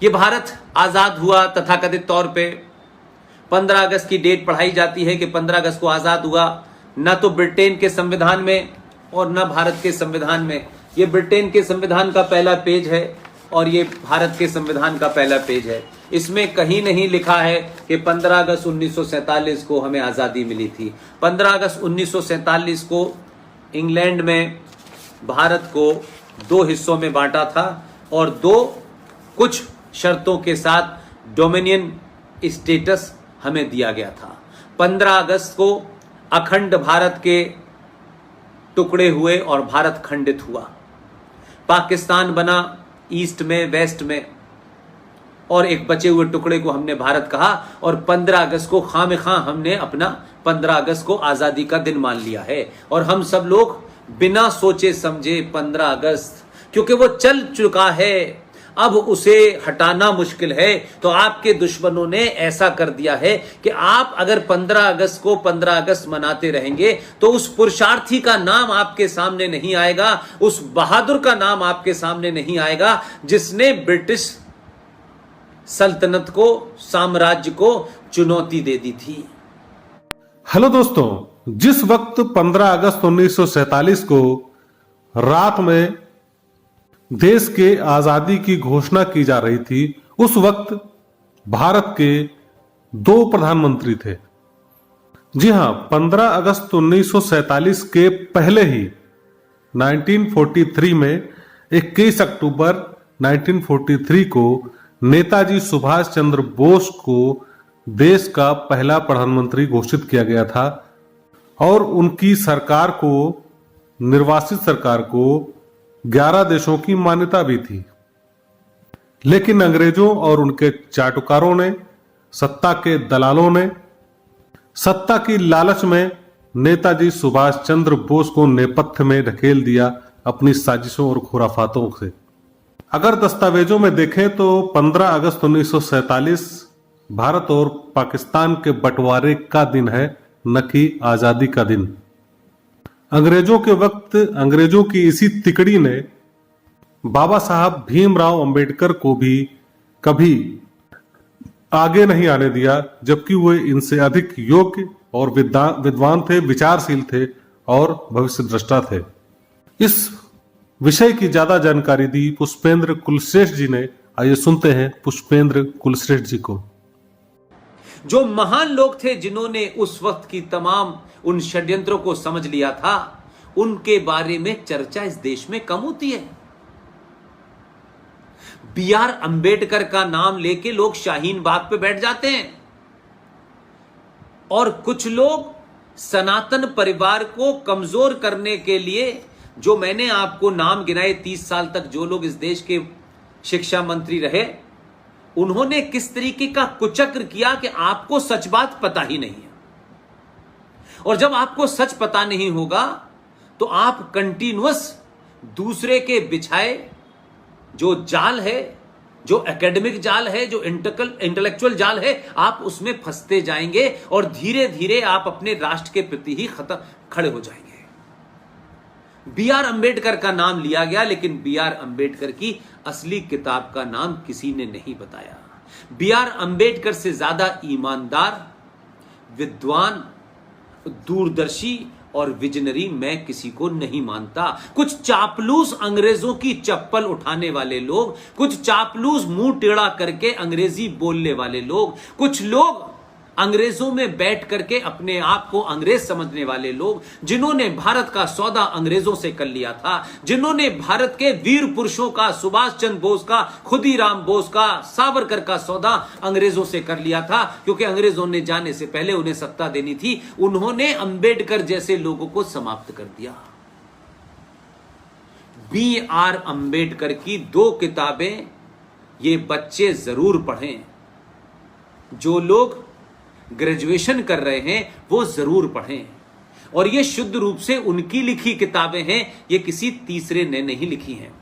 ये भारत आजाद हुआ तथाकथित तौर पे 15 अगस्त की डेट पढ़ाई जाती है कि 15 अगस्त को आजाद हुआ, ना तो ब्रिटेन के संविधान में और ना भारत के संविधान में। ये ब्रिटेन के संविधान का पहला पेज है और ये भारत के संविधान का पहला पेज है। इसमें कहीं नहीं लिखा है कि 15 अगस्त 1947 को हमें आजादी मिली थी। 15 अगस्त 1947 को इंग्लैंड में भारत को 2 हिस्सों में बांटा था और 2 कुछ शर्तों के साथ डोमिनियन स्टेटस हमें दिया गया था। 15 अगस्त को अखंड भारत के टुकड़े हुए और भारत खंडित हुआ। पाकिस्तान बना ईस्ट में, वेस्ट में, और एक बचे हुए टुकड़े को हमने भारत कहा। और 15 अगस्त को खामखा हमने अपना 15 अगस्त को आजादी का दिन मान लिया है। और हम सब लोग बिना सोचे समझे 15 अगस्त, क्योंकि वो चल चुका है, अब उसे हटाना मुश्किल है, तो आपके दुश्मनों ने ऐसा कर दिया है कि आप अगर 15 अगस्त को 15 अगस्त मनाते रहेंगे तो उस पुरुषार्थी का नाम आपके सामने नहीं आएगा, उस बहादुर का नाम आपके सामने नहीं आएगा जिसने ब्रिटिश सल्तनत को, साम्राज्य को चुनौती दे दी थी। हेलो दोस्तों, जिस वक्त 15 अगस्त 1947 को रात में देश के आजादी की घोषणा की जा रही थी, उस वक्त भारत के 2 प्रधानमंत्री थे। जी हां, 15 अगस्त 1947 के पहले ही 1943 में 21 अक्टूबर 1943 को नेताजी सुभाष चंद्र बोस को देश का पहला प्रधानमंत्री घोषित किया गया था और उनकी सरकार को, निर्वासित सरकार को 11 देशों की मान्यता भी थी। लेकिन अंग्रेजों और उनके चाटुकारों ने, सत्ता के दलालों ने, सत्ता की लालच में नेताजी सुभाष चंद्र बोस को नेपथ्य में ढकेल दिया अपनी साजिशों और खुराफातों से। अगर दस्तावेजों में देखें तो 15 अगस्त 1947 भारत और पाकिस्तान के बंटवारे का दिन है, न कि आजादी का दिन। अंग्रेजों के वक्त अंग्रेजों की इसी तिकड़ी ने बाबा साहब भीमराव अंबेडकर को भी कभी आगे नहीं आने दिया, जबकि वे इनसे अधिक योग्य और विद्वान थे, विचारशील थे और भविष्य दृष्टा थे। इस विषय की ज्यादा जानकारी दी पुष्पेंद्र कुलश्रेष्ठ जी ने। आइए सुनते हैं पुष्पेंद्र कुलश्रेष्ठ जी को। जो महान लोग थे जिन्होंने उस वक्त की तमाम उन षड्यंत्रों को समझ लिया था, उनके बारे में चर्चा इस देश में कम होती है। B.R. अंबेडकर का नाम लेके लोग शाहीन बाग पे बैठ जाते हैं और कुछ लोग सनातन परिवार को कमजोर करने के लिए, जो मैंने आपको नाम गिनाए 30 साल तक जो लोग इस देश के शिक्षा मंत्री रहे, उन्होंने किस तरीके का कुचक्र किया कि आपको सच बात पता ही नहीं है। और जब आपको सच पता नहीं होगा तो आप कंटिन्यूअस दूसरे के बिछाए जो जाल है, जो एकेडमिक जाल है, जो इंटेलेक्चुअल जाल है, आप उसमें फंसते जाएंगे और धीरे धीरे आप अपने राष्ट्र के प्रति ही खड़े हो जाएंगे। B.R. अंबेडकर का नाम लिया गया, लेकिन B.R. अंबेडकर की असली किताब का नाम किसी ने नहीं बताया। B.R. अंबेडकर से ज्यादा ईमानदार, विद्वान, दूरदर्शी और विजनरी मैं किसी को नहीं मानता। कुछ चापलूस अंग्रेजों की चप्पल उठाने वाले लोग, कुछ चापलूस मुंह टेढ़ा करके अंग्रेजी बोलने वाले लोग, कुछ लोग अंग्रेजों में बैठ करके अपने आप को अंग्रेज समझने वाले लोग, जिन्होंने भारत का सौदा अंग्रेजों से कर लिया था, जिन्होंने भारत के वीर पुरुषों का, सुभाष चंद्र बोस का, खुदीराम बोस का, सावरकर का सौदा अंग्रेजों से कर लिया था, क्योंकि अंग्रेजों ने जाने से पहले उन्हें सत्ता देनी थी। उन्होंने अंबेडकर जैसे लोगों को समाप्त कर दिया। B.R. अंबेडकर की 2 किताबें ये बच्चे जरूर पढ़ें। जो लोग ग्रेजुएशन कर रहे हैं वो जरूर पढ़ें। और ये शुद्ध रूप से उनकी लिखी किताबें हैं, ये किसी तीसरे ने नहीं लिखी हैं।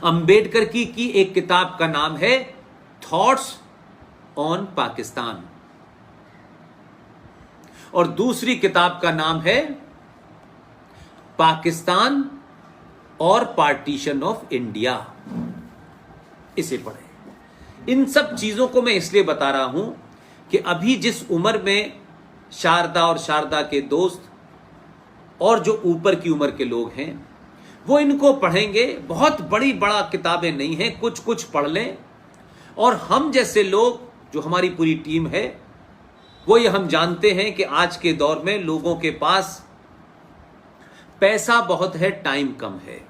अंबेडकर की एक किताब का नाम है थॉट्स ऑन पाकिस्तान और दूसरी किताब का नाम है पाकिस्तान और पार्टीशन ऑफ इंडिया। इसे पढ़ें। इन सब चीजों को मैं इसलिए बता रहा हूं कि अभी जिस उम्र में शारदा और शारदा के दोस्त और जो ऊपर की उम्र के लोग हैं वो इनको पढ़ेंगे। बहुत बड़ा किताबें नहीं हैं, कुछ कुछ पढ़ लें। और हम जैसे लोग, जो हमारी पूरी टीम है, वो ये हम जानते हैं कि आज के दौर में लोगों के पास पैसा बहुत है, टाइम कम है।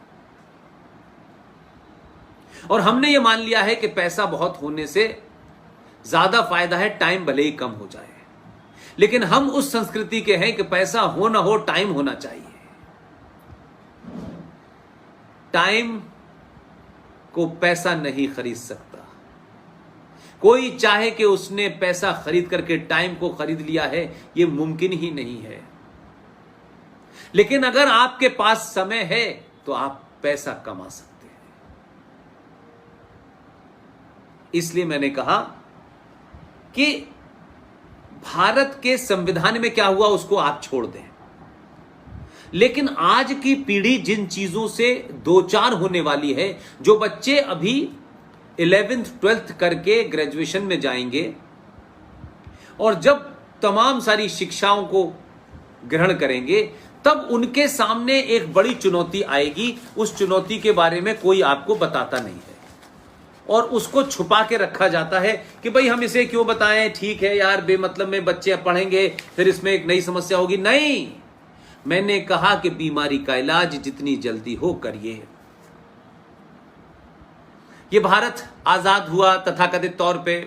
और हमने ये मान लिया है कि पैसा बहुत होने से ज्यादा फायदा है, टाइम भले ही कम हो जाए। लेकिन हम उस संस्कृति के हैं कि पैसा हो ना हो, टाइम होना चाहिए। टाइम को पैसा नहीं खरीद सकता। कोई चाहे कि उसने पैसा खरीद करके टाइम को खरीद लिया है, यह मुमकिन ही नहीं है। लेकिन अगर आपके पास समय है तो आप पैसा कमा सकते हैं। इसलिए मैंने कहा कि भारत के संविधान में क्या हुआ उसको आप छोड़ दें, लेकिन आज की पीढ़ी जिन चीजों से दो चार होने वाली है, जो बच्चे अभी 11th 12th करके ग्रेजुएशन में जाएंगे और जब तमाम सारी शिक्षाओं को ग्रहण करेंगे, तब उनके सामने एक बड़ी चुनौती आएगी। उस चुनौती के बारे में कोई आपको बताता नहीं है और उसको छुपा के रखा जाता है कि भाई हम इसे क्यों बताएं, ठीक है यार, बेमतलब में बच्चे पढ़ेंगे, फिर इसमें एक नई समस्या होगी। नहीं, मैंने कहा कि बीमारी का इलाज जितनी जल्दी हो करिए। ये भारत आजाद हुआ तथाकथित तौर पे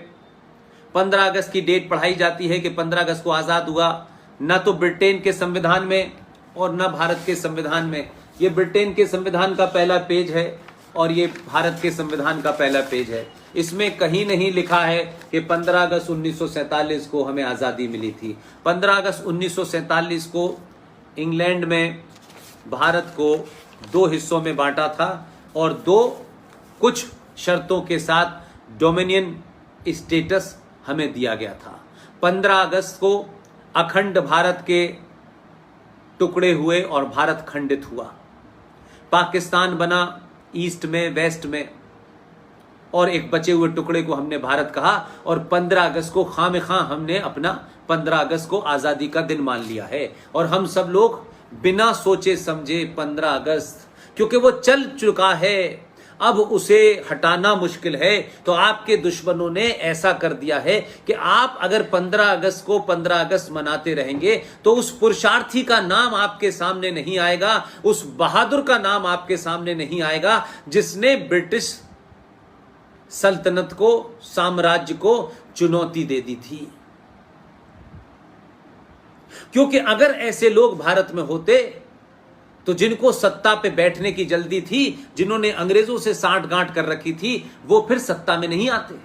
15 अगस्त की डेट पढ़ाई जाती है कि 15 अगस्त को आजाद हुआ, न तो ब्रिटेन के संविधान में और न भारत के संविधान में। ये ब्रिटेन के संविधान का पहला पेज है और ये भारत के संविधान का पहला पेज है। इसमें कहीं नहीं लिखा है कि 15 अगस्त 1947 को हमें आजादी मिली थी। 15 अगस्त 1947 को इंग्लैंड में भारत को 2 हिस्सों में बांटा था और 2 कुछ शर्तों के साथ डोमिनियन स्टेटस हमें दिया गया था। 15 अगस्त को अखंड भारत के टुकड़े हुए और भारत खंडित हुआ। पाकिस्तान बना ईस्ट में, वेस्ट में, और एक बचे हुए टुकड़े को हमने भारत कहा। और 15 अगस्त को खामखा हमने अपना 15 अगस्त को आजादी का दिन मान लिया है। और हम सब लोग बिना सोचे समझे 15 अगस्त, क्योंकि वो चल चुका है, अब उसे हटाना मुश्किल है, तो आपके दुश्मनों ने ऐसा कर दिया है कि आप अगर 15 अगस्त को 15 अगस्त मनाते रहेंगे तो उस पुरुषार्थी का नाम आपके सामने नहीं आएगा, उस बहादुर का नाम आपके सामने नहीं आएगा जिसने ब्रिटिश सल्तनत को, साम्राज्य को चुनौती दे दी थी। क्योंकि अगर ऐसे लोग भारत में होते तो जिनको सत्ता पे बैठने की जल्दी थी, जिन्होंने अंग्रेजों से साठ गांठ कर रखी थी, वो फिर सत्ता में नहीं आते।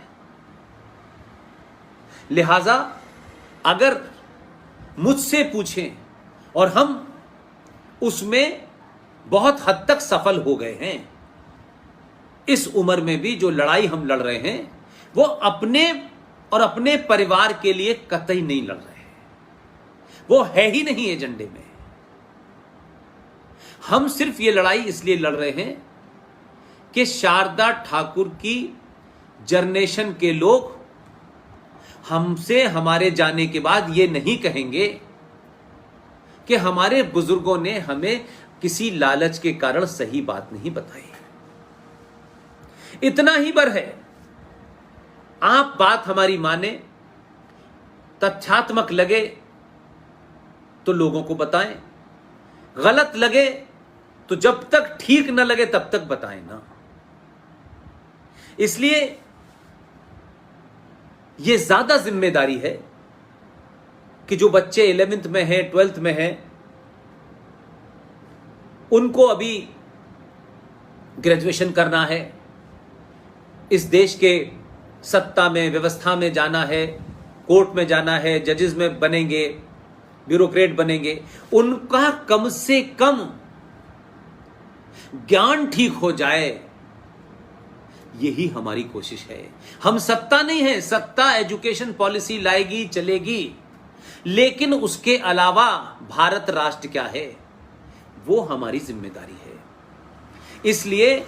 लिहाजा अगर मुझसे पूछें, और हम उसमें बहुत हद तक सफल हो गए हैं, इस उम्र में भी जो लड़ाई हम लड़ रहे हैं वो अपने और अपने परिवार के लिए कतई नहीं लड़ रहे हैं, वो है ही नहीं एजेंडे में। हम सिर्फ ये लड़ाई इसलिए लड़ रहे हैं कि शारदा ठाकुर की जनरेशन के लोग हमसे हमारे जाने के बाद ये नहीं कहेंगे कि हमारे बुजुर्गों ने हमें किसी लालच के कारण सही बात नहीं बताई। इतना ही बर है, आप बात हमारी माने, तथ्यात्मक लगे तो लोगों को बताएं, गलत लगे तो जब तक ठीक न लगे तब तक बताएं ना। इसलिए यह ज्यादा जिम्मेदारी है कि जो बच्चे 11th में हैं, 12th में हैं, उनको अभी ग्रेजुएशन करना है, इस देश के सत्ता में, व्यवस्था में जाना है, कोर्ट में जाना है, जजेस में बनेंगे, ब्यूरोक्रेट बनेंगे, उनका कम से कम ज्ञान ठीक हो जाए, यही हमारी कोशिश है। हम सत्ता नहीं है, सत्ता एजुकेशन पॉलिसी लाएगी, चलेगी, लेकिन उसके अलावा भारत राष्ट्र क्या है वो हमारी जिम्मेदारी है। इसलिए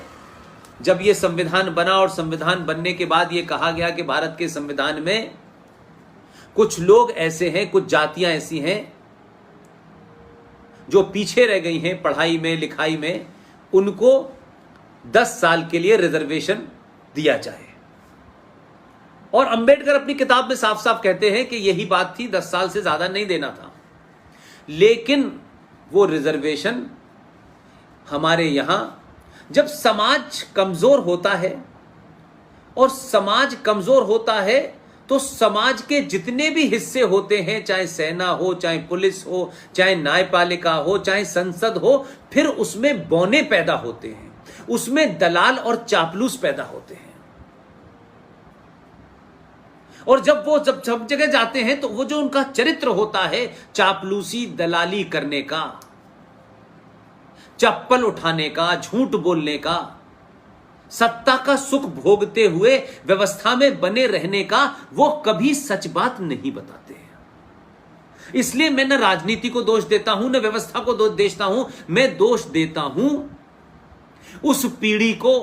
जब ये संविधान बना और संविधान बनने के बाद ये कहा गया कि भारत के संविधान में कुछ लोग ऐसे हैं, कुछ जातियां ऐसी हैं जो पीछे रह गई हैं पढ़ाई में, लिखाई में, उनको 10 साल के लिए रिजर्वेशन दिया जाए। और अंबेडकर अपनी किताब में साफ साफ कहते हैं कि यही बात थी, 10 साल से ज्यादा नहीं देना था। लेकिन वो रिजर्वेशन हमारे यहां जब समाज कमजोर होता है, और समाज कमजोर होता है तो समाज के जितने भी हिस्से होते हैं, चाहे सेना हो, चाहे पुलिस हो, चाहे न्यायपालिका हो, चाहे संसद हो, फिर उसमें बौने पैदा होते हैं, उसमें दलाल और चापलूस पैदा होते हैं। और जब वो सब जगह जाते हैं तो वो जो उनका चरित्र होता है चापलूसी, दलाली करने का, चप्पल उठाने का, झूठ बोलने का, सत्ता का सुख भोगते हुए व्यवस्था में बने रहने का, वो कभी सच बात नहीं बताते हैं। इसलिए मैं न राजनीति को दोष देता हूं, न व्यवस्था को दोष देता हूं, मैं दोष देता हूं उस पीढ़ी को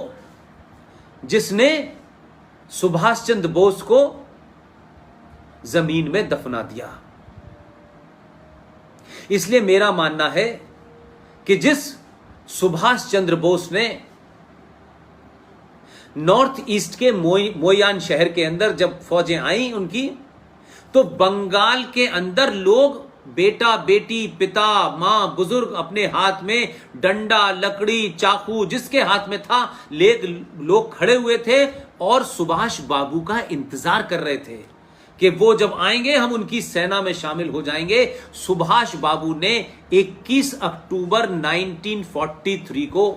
जिसने सुभाष चंद्र बोस को जमीन में दफना दिया। इसलिए मेरा मानना है कि जिस सुभाष चंद्र बोस ने नॉर्थ ईस्ट के मोयान शहर के अंदर जब फौजें आई उनकी, तो बंगाल के अंदर लोग, बेटा बेटी, पिता मां, बुजुर्ग, अपने हाथ में डंडा, लकड़ी, चाकू जिसके हाथ में था लोग खड़े हुए थे और सुभाष बाबू का इंतजार कर रहे थे कि वो जब आएंगे हम उनकी सेना में शामिल हो जाएंगे। सुभाष बाबू ने 21 अक्टूबर 1943 को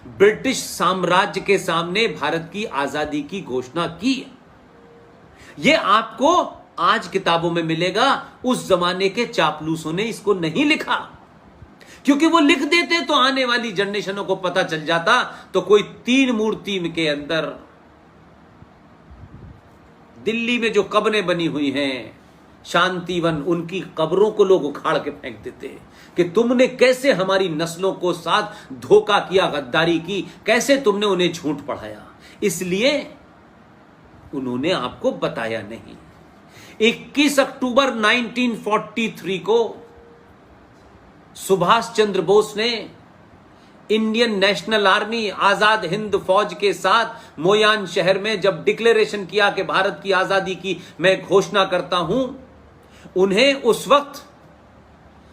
ब्रिटिश साम्राज्य के सामने भारत की आजादी की घोषणा की। यह आपको आज किताबों में मिलेगा। उस जमाने के चापलूसों ने इसको नहीं लिखा, क्योंकि वो लिख देते तो आने वाली जनरेशनों को पता चल जाता, तो कोई 3 मूर्ति के अंदर दिल्ली में जो कब्रें बनी हुई हैं, शांतिवन, उनकी कब्रों को लोग उखाड़ के फेंक देते हैं कि तुमने कैसे हमारी नस्लों को साथ धोखा किया, गद्दारी की, कैसे तुमने उन्हें झूठ पढ़ाया। इसलिए उन्होंने आपको बताया नहीं। 21 अक्टूबर 1943 को सुभाष चंद्र बोस ने Indian national army, Azad Hind फौज के साथ मोयान शहर में जब डिक्लेरेशन किया कि भारत की आजादी की मैं घोषणा करता हूं, उन्हें उस वक्त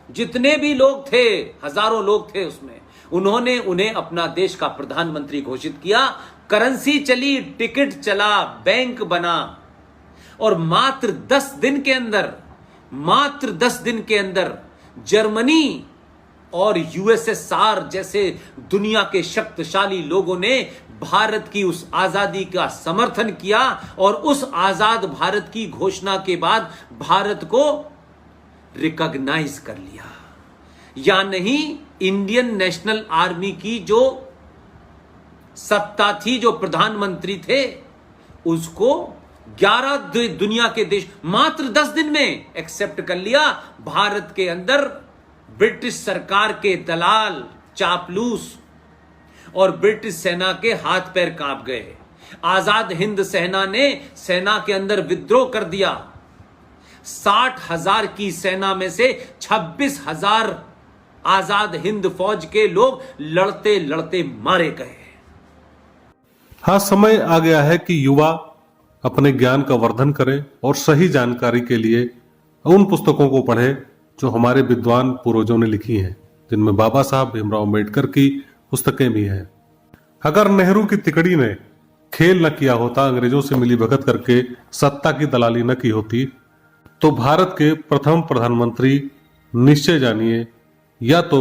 जितने भी लोग थे, हजारों लोग थे उसमें, उन्होंने उन्हें अपना देश का प्रधानमंत्री घोषित किया। करेंसी चली, टिकट चला, बैंक बना, और मात्र 10 दिन के अंदर जर्मनी और यूएसएसआर जैसे दुनिया के शक्तिशाली लोगों ने भारत की उस आजादी का समर्थन किया, और उस आजाद भारत की घोषणा के बाद भारत को रिकॉग्नाइज कर लिया। या नहीं, इंडियन नेशनल आर्मी की जो सत्ता थी, जो प्रधानमंत्री थे, उसको 11 दुनिया के देश मात्र 10 दिन में एक्सेप्ट कर लिया। भारत के अंदर ब्रिटिश सरकार के दलाल, चापलूस और ब्रिटिश सेना के हाथ पैर कांप गए। आजाद हिंद सेना ने सेना के अंदर विद्रोह कर दिया। 60,000 की सेना में से 26,000 आजाद हिंद फौज के लोग लड़ते लड़ते मारे गए। हाँ, समय आ गया है कि युवा अपने ज्ञान का वर्धन करें और सही जानकारी के लिए उन पुस्तकों को पढ़ें जो हमारे विद्वान पूर्वजों ने लिखी हैं, जिनमें बाबा साहब भीमराव अम्बेडकर की पुस्तकें भी हैं। अगर नेहरू की तिकड़ी ने खेल न किया होता, अंग्रेजों से मिली भगत करके सत्ता की दलाली न की होती, तो भारत के प्रथम प्रधानमंत्री निश्चय जानिए या तो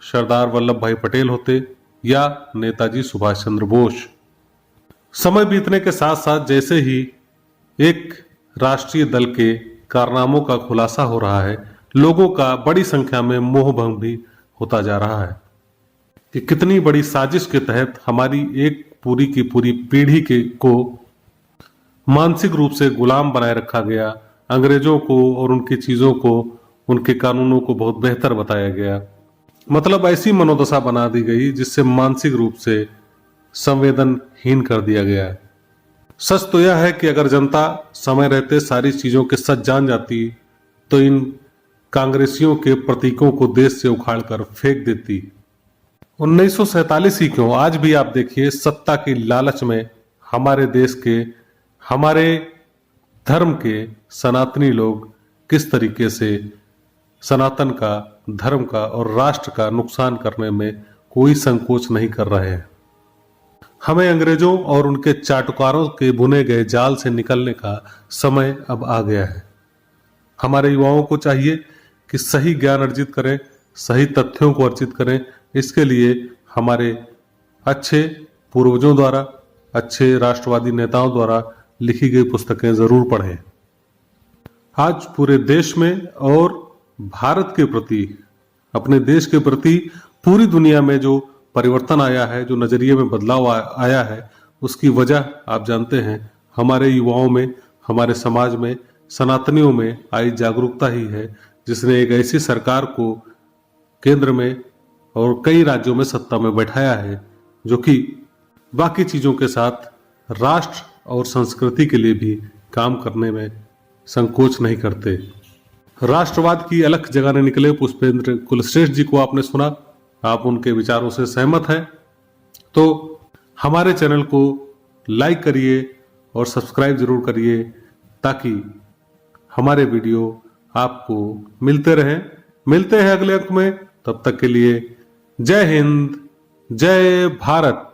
सरदार वल्लभ भाई पटेल होते या नेताजी सुभाष चंद्र बोस। समय बीतने के साथ साथ जैसे ही एक राष्ट्रीय दल के कारनामों का खुलासा हो रहा है, लोगों का बड़ी संख्या में मोह भंग भी होता जा रहा है कि कितनी बड़ी साजिश के तहत हमारी एक पूरी की पूरी पीढ़ी को मानसिक रूप से गुलाम बनाए रखा गया। अंग्रेजों को और उनकी चीजों को, उनके कानूनों को बहुत बेहतर बताया गया। मतलब ऐसी मनोदशा बना दी गई जिससे मानसिक रूप से संवेदनहीन कर दिया गया है। सच तो यह है कि अगर जनता समय रहते सारी चीजों के सच जान जाती तो इन कांग्रेसियों के प्रतीकों को देश से उखाड़कर फेंक देती। 1947 ही क्यों, आज भी आप देखिए सत्ता की लालच में हमारे देश के, हमारे धर्म के सनातनी लोग किस तरीके से सनातन का, धर्म का और राष्ट्र का नुकसान करने में कोई संकोच नहीं कर रहे हैं। हमें अंग्रेजों और उनके चाटुकारों के बुने गए जाल से निकलने का समय अब आ गया है। हमारे युवाओं को चाहिए कि सही ज्ञान अर्जित करें, सही तथ्यों को अर्जित करें। इसके लिए हमारे अच्छे पूर्वजों द्वारा, अच्छे राष्ट्रवादी नेताओं द्वारा लिखी गई पुस्तकें जरूर पढ़ें। आज पूरे देश में और भारत के प्रति, अपने देश के प्रति पूरी दुनिया में जो परिवर्तन आया है, जो नजरिए में बदलाव आया है, उसकी वजह आप जानते हैं हमारे युवाओं में, हमारे समाज में, सनातनियों में आई जागरूकता ही है, जिसने एक ऐसी सरकार को केंद्र में और कई राज्यों में सत्ता में बैठाया है जो कि बाकी चीजों के साथ राष्ट्र और संस्कृति के लिए भी काम करने में संकोच नहीं करते। राष्ट्रवाद की अलख जगाने निकले पुष्पेंद्र कुलश्रेष्ठ जी को आपने सुना, आप उनके विचारों से सहमत हैं तो हमारे चैनल को लाइक करिए और सब्सक्राइब जरूर करिए ताकि हमारे वीडियो आपको मिलते रहें। मिलते हैं अगले अंक में, तब तक के लिए जय हिंद, जय भारत।